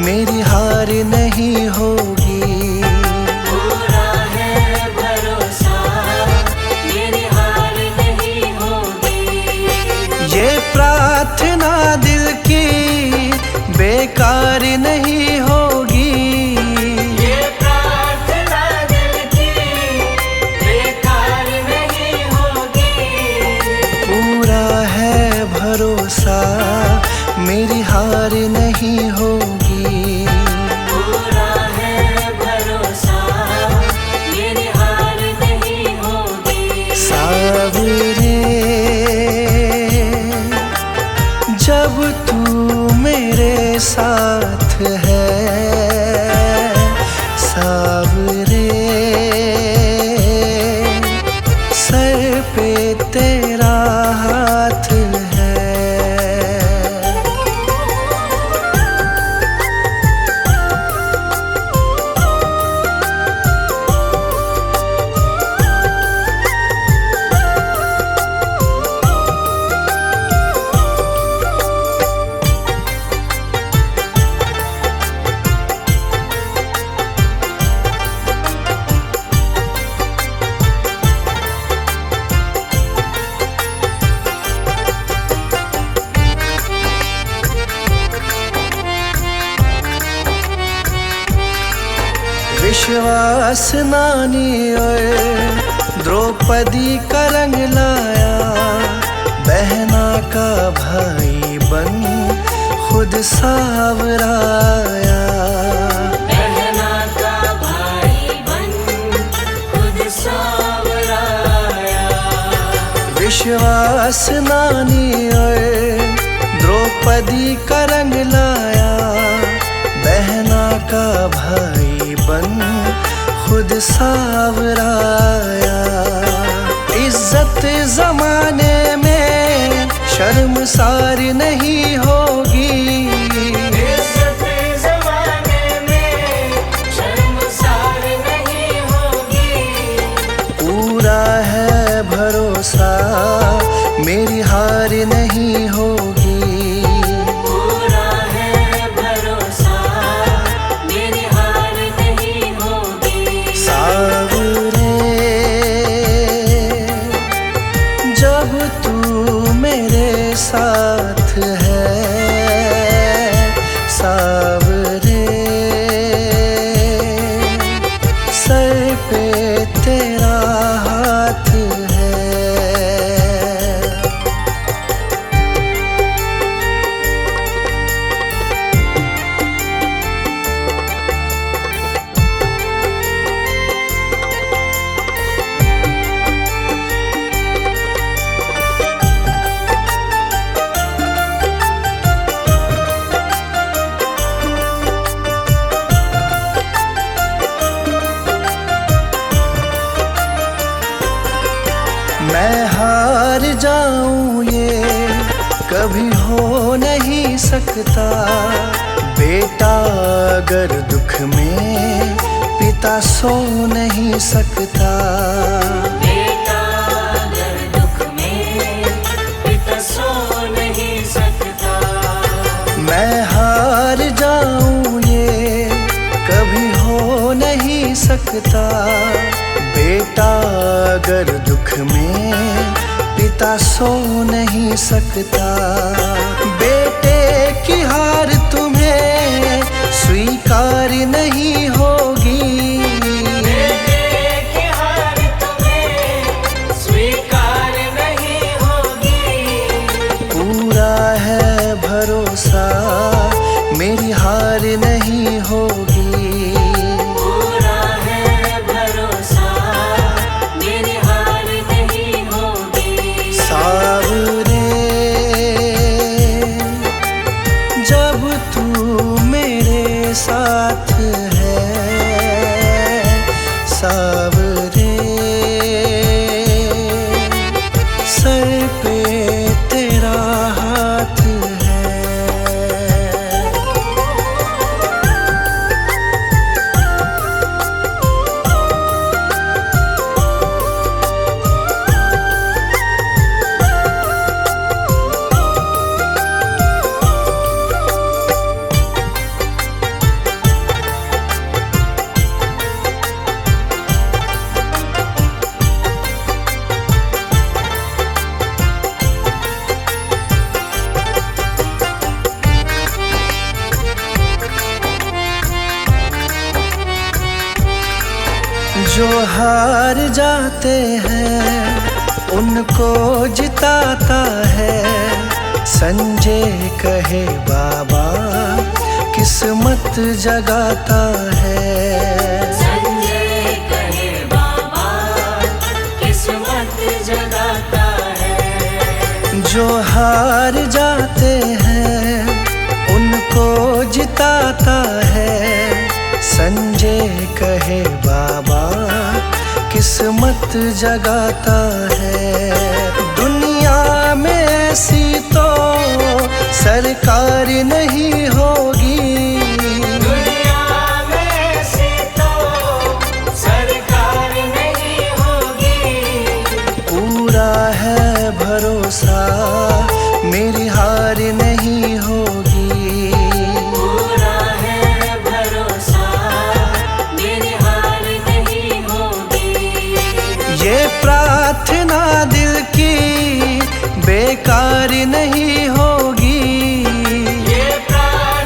मेरी हार नहीं होगी। पूरा है भरोसा, मेरी हार नहीं होगी। ये प्रार्थना दिल की बेकार नहीं होगी। ये प्रार्थना दिल की बेकार नहीं होगी। पूरा है भरोसा, मेरी हार नहीं होगी। पूरा है भरोसा, मेरी हार नहीं होगी। सावरे जब तू मेरे साथ है, सावरे सर पे तेरा हाथ है। विश्वास नानी और द्रौपदी का रंग लाया, बहना का भाई बन खुद सावराया। बहना का भाई बन खुद सावराया। विश्वास नानी और द्रौपदी का रंग लाया, बहना का भाई बन खुद सावराया। इज्जत जमाने में शर्मसार नहीं होगी। इज्जत ज़माने में शर्मसार नहीं होगी। पूरा है भरोसा, मेरी हार नहीं होगी। पूरा है भरोसा, मेरी हार नहीं होगी। सावरे जब तू मेरे साथ है, सावरे सर पे तेरा हाथ है। मैं हार जाऊं ये कभी हो नहीं सकता। बेटा अगर दुख में पिता सो नहीं सकता। बेटा अगर दुख में पिता सो नहीं सकता। मैं हार जाऊं ये कभी हो नहीं सकता। बेटा अगर दुख में पिता सो नहीं सकता। बेटे की हार तुम्हें स्वीकार नहीं होगी। बेटे की हार तुम्हें स्वीकार नहीं होगी। पूरा है भरोसा, मेरी हार नहीं होगी। पूरा है भरोसा, मेरी हार नहीं होगी। सावरे जब तू मेरे साथ है, सावरे सर पे तेरा हाथ है। जो हार जाते हैं उनको जिताता है। संजय कहे बाबा किस्मत जगाता है। संजय कहे बाबा किस्मत जगाता है। जो हार जाते हैं उनको जिताता है। संजय कहे बाबा किस्मत जगाता है। दुनिया में ऐसी तो सरकार नहीं होगी। दुनिया में ऐसी तो सरकार नहीं होगी। पूरा है भरोसा मेरी हार नहीं होगी। पूरा है भरोसा मेरी हार नहीं होगी। ये प्रार्थना दिल की बेकार नहीं होगी। ये प्रार्थना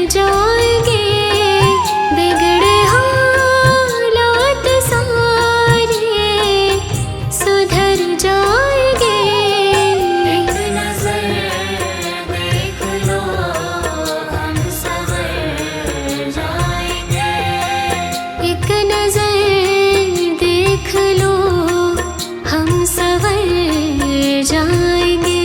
जाएंगे, बिगड़े हालात सारे सुधर जाएंगे। एक नजर देख लो हम संवर जाएंगे। एक नजर देख लो हम संवर जाएंगे।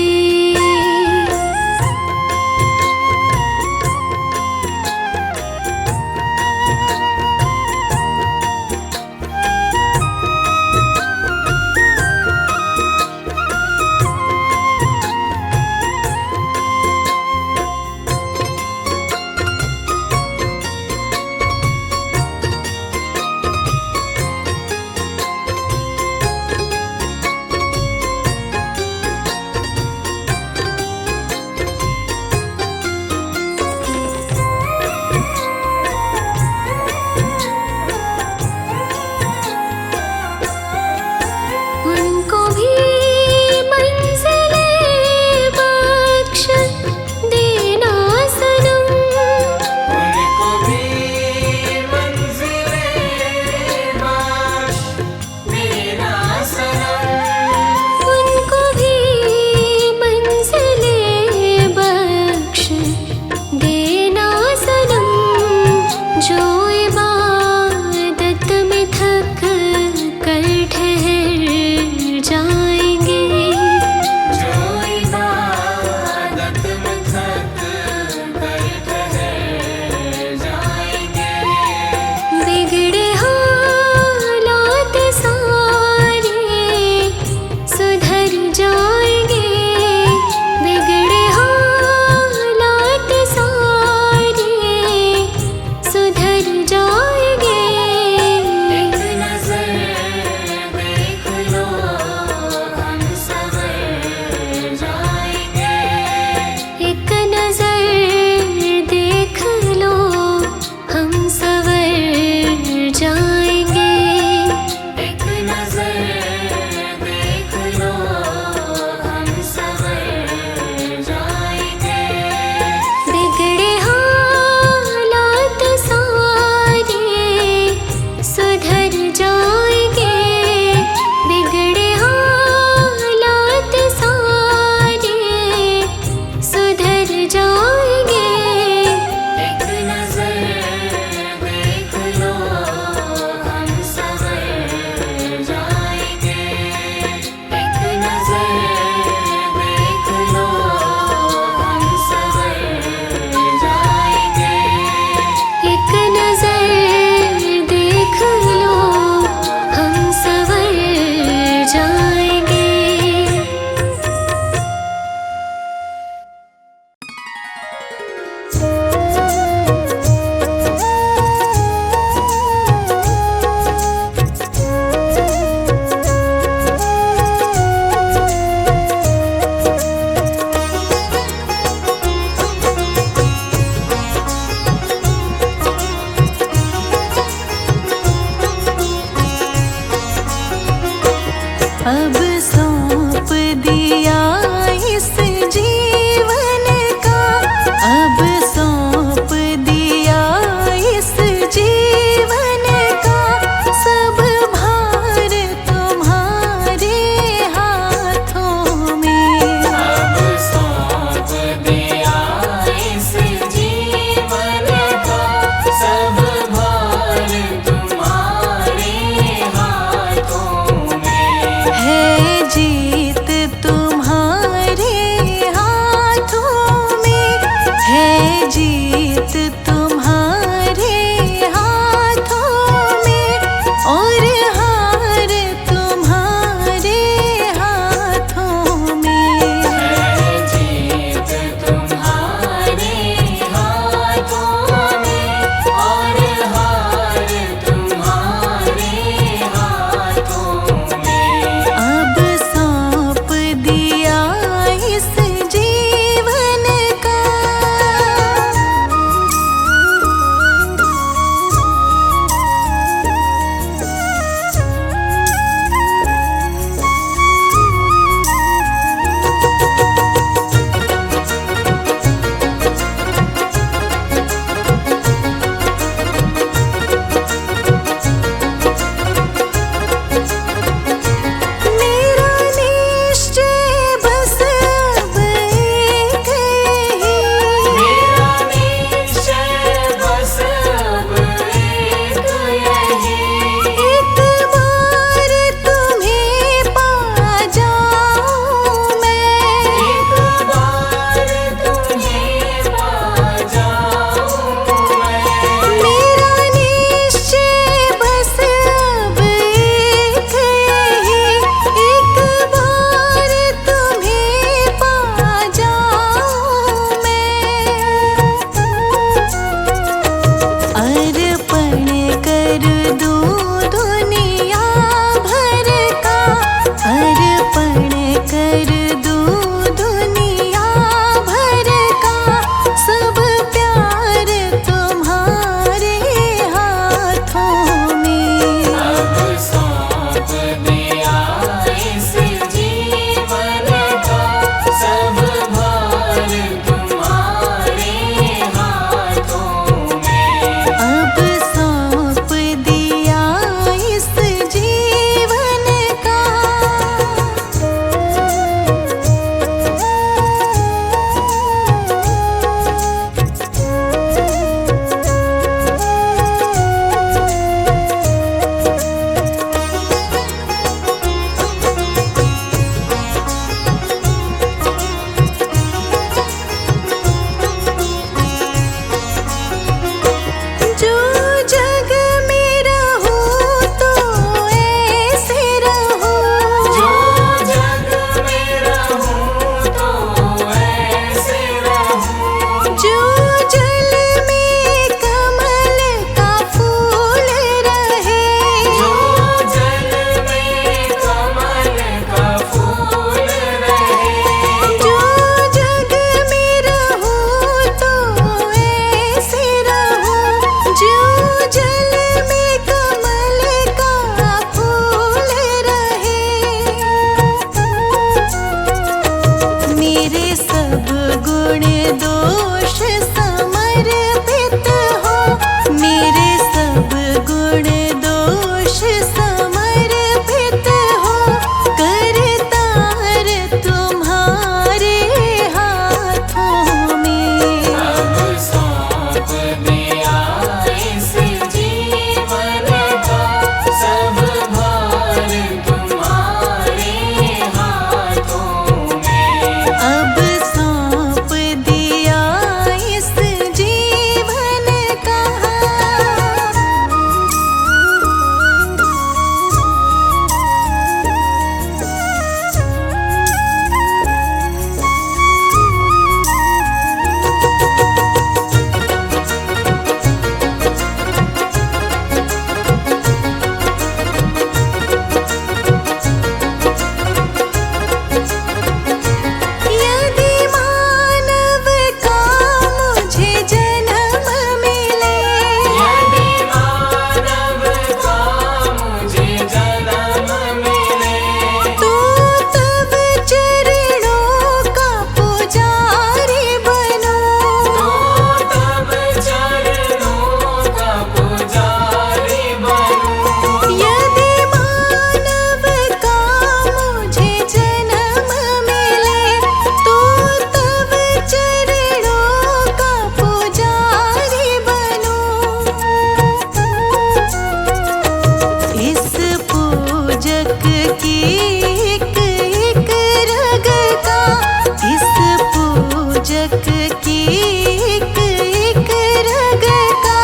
एक एक रग का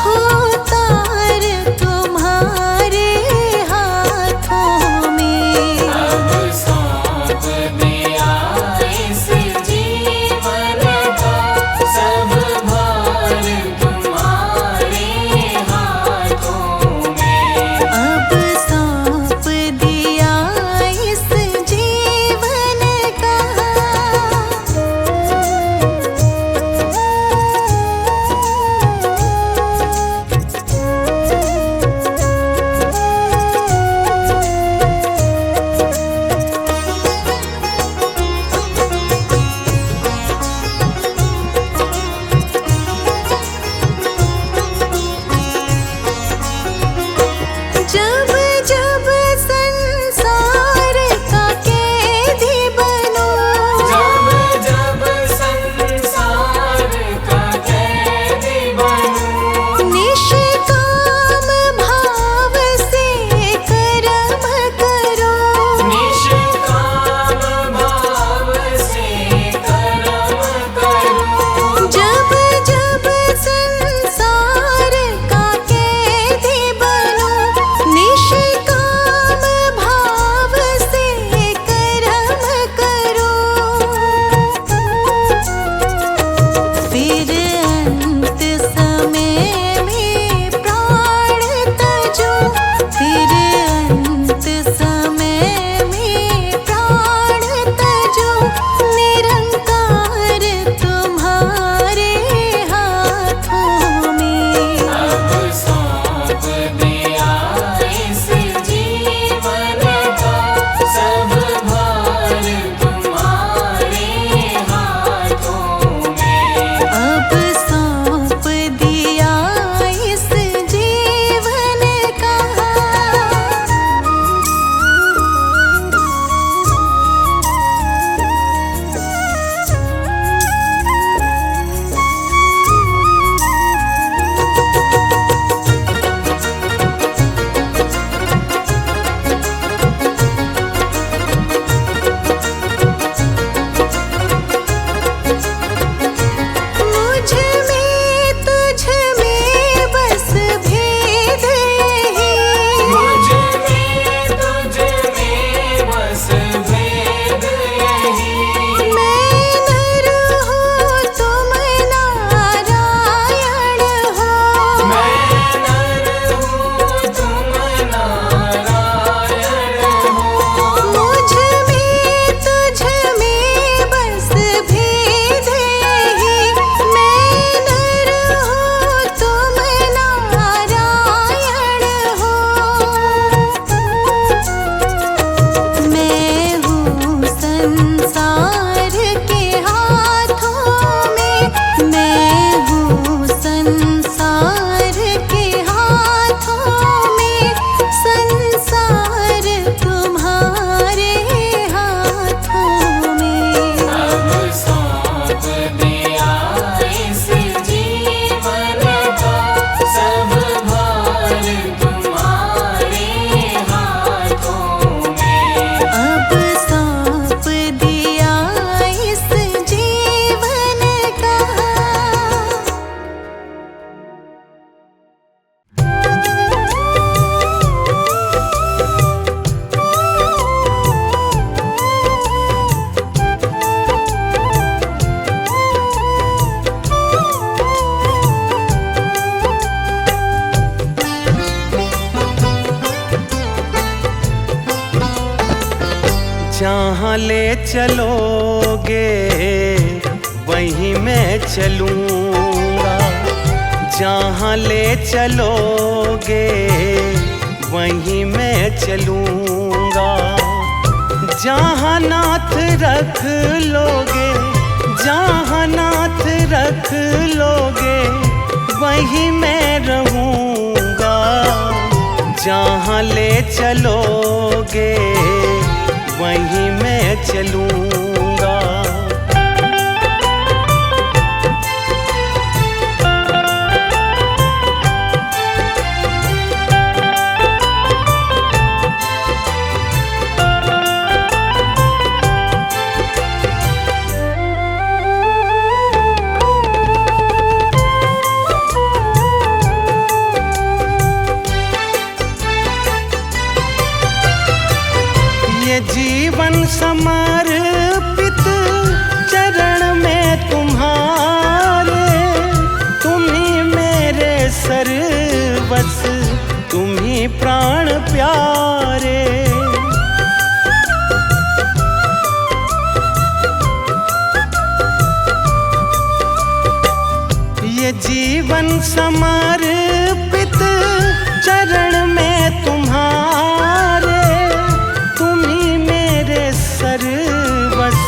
हो तार तुम्हारे हाथों में। अब सौंप दिया इस जीवन का सब भार तुम्हारे हाथों में। अब सौंप दिया इस जीवन का। जब जब संसार का कैदी बनो, जब जब संसार का कैदी बनूं, निष्काम भाव से कर्म करो। निष्काम भाव से कर्म करूं। जब जब संसार का कैदी बनो, निष्काम भाव से कर्म करो। फिर अंत समय में प्राण तजो, फिर अंत समय में प्राण तजो। निरंकार तुम्हारे हाथों में। अब सौंप दिया इस जीवन का सब भार तुम्हारे हाथों में। अब सौंप दिया इस जीवन का। मुझ में तुझ में बस भेद यही। मुझ में तुझ में बस भेद यही। मैं नर हूँ तुम नारायण हो। मैं नर हूँ तुम नारायण हो। मुझ में तुझ में बस भेद यही। मैं नर हूँ तुम नारायण हो। मैं हूँ संसार के हाथों में। मैं हूँ संसार के हाथों में। संसार तुम्हारे हाथों में। अब सौंप दिया इस जीवन का सब भार तुम्हारे हाथों में। अब सौंप दिया इस जीवन का। जहाँ ले चलोगे वहीं मैं चलूँगा। जहाँ ले चलोगे वहीं मैं चलूँगा। जहाँ नाथ रख लोगे, जहाँ नाथ रख लोगे वहीं मैं रहूँगा। जहाँ ले चलोगे वहीं मैं चलूँगा। समर्पित चरण में तुम्हारे, तुम्ही मेरे सर्वस, तुम्ही प्राण प्यारे। ये जीवन समर्पित चरण में तुम्हारे, तुम्ही मेरे सर्वस,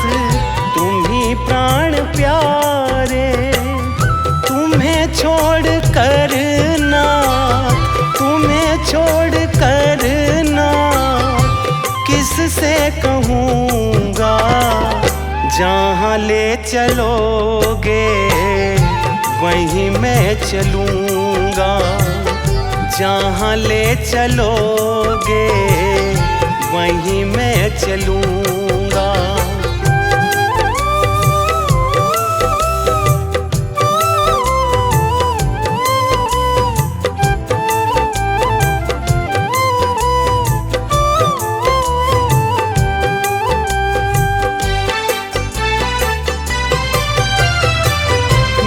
तुम्ही प्राण प्यारे। तुम्हें छोड़ कर ना, तुम्हें छोड़ कर ना किससे कहूँगा। जहाँ ले चलोगे वहीं मैं चलूँगा, जहाँ ले चलोगे वहीं मैं चलूँगा।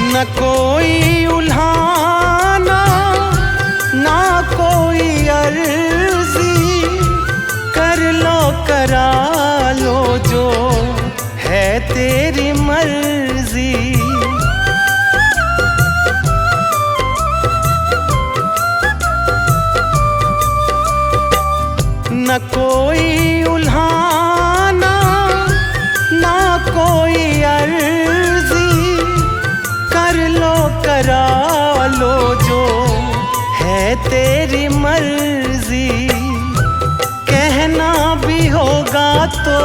न कोई उल्हाना, ना कोई अर्जी, कर लो करा लो जो है तेरी मर्जी। न कोई उल्हाना, ना कोई अर्जी, कर लो करा लो जो है तेरी मर्जी। कहना भी होगा तो,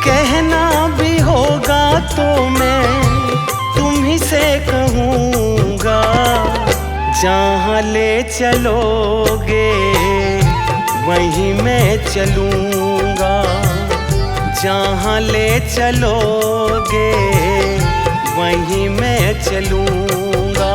कहना भी होगा तो मैं तुम्ही से कहूँगा। जहाँ ले चलोगे वहीं मैं चलूँगा, जहाँ ले चलोगे वहीं मैं चलूँगा।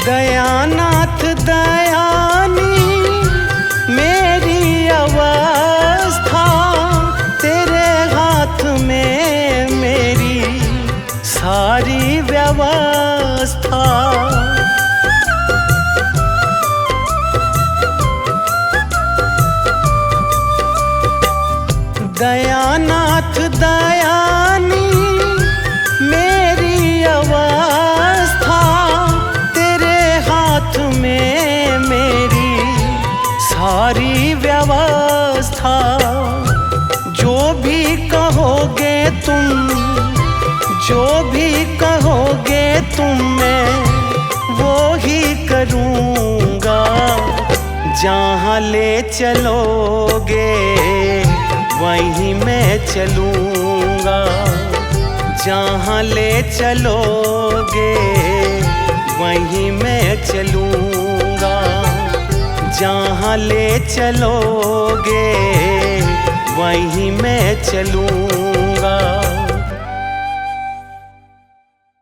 दयानाथ दयानी मेरी अवस्था, तेरे हाथ में मेरी सारी व्यवस्था। दयानाथ दयानी मेरी अवस्था, में मेरी सारी व्यवस्था। जो भी कहोगे तुम, जो भी कहोगे तुम, मैं वो ही करूँगा। जहाँ ले चलोगे वहीं मैं चलूँगा, जहाँ ले चलोगे वहीं मैं चलूँगा, जहाँ ले चलोगे वहीं मैं चलूँगा।